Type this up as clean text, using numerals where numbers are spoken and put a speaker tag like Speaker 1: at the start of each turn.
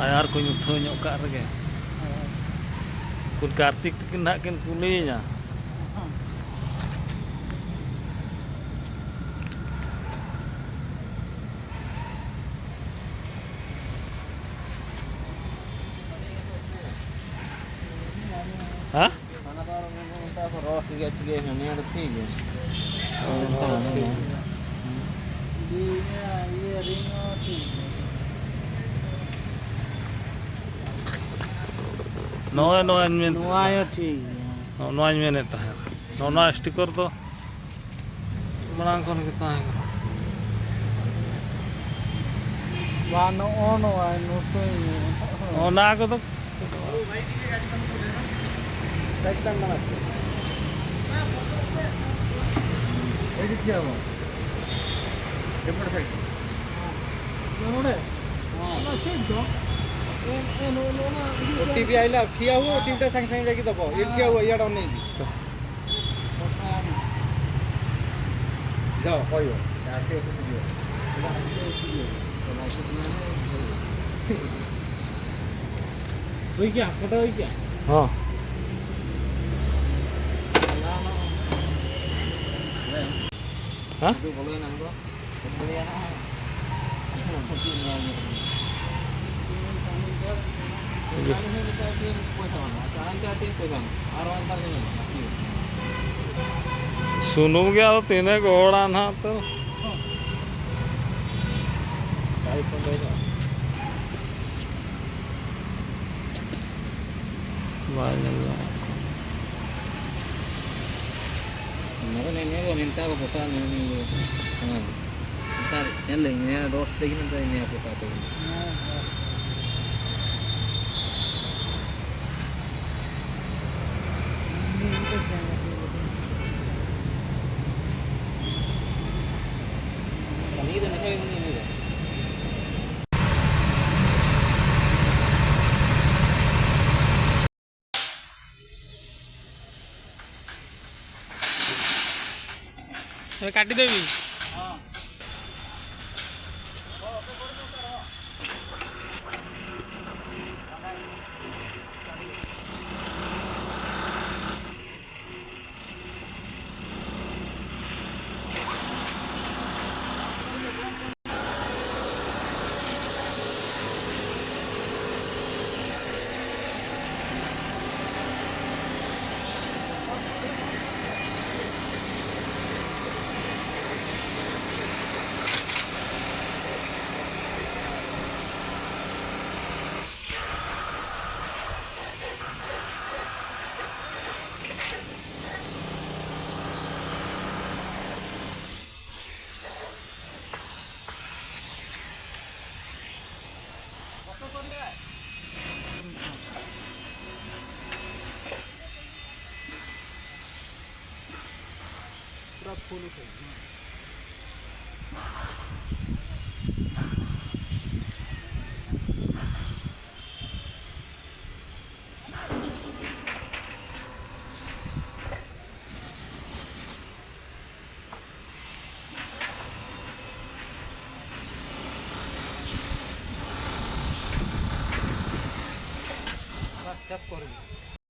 Speaker 1: यार को उठो रे कुल कार्तिक तकिन ना किन कुलिया हाँ नोआ स्टिकर तो मांग खन के ताहे ओना को तो
Speaker 2: ओटीपी आइला ठिया हुआ ओटीपी टा संग संग जाकी दबो ये ठिया हुआ याड ऑन नहीं जाओ कोयो आके तो दियो होई क्या फोटो होई क्या
Speaker 1: हां हां
Speaker 2: तो बोलो ना हमको बोलिए ना
Speaker 1: सुनू गया तो तीन घोड़ा ना तो
Speaker 2: minta apa pesan ini ntar ini roasting ntar ini aku satu
Speaker 1: काटी देवी फूल सब कर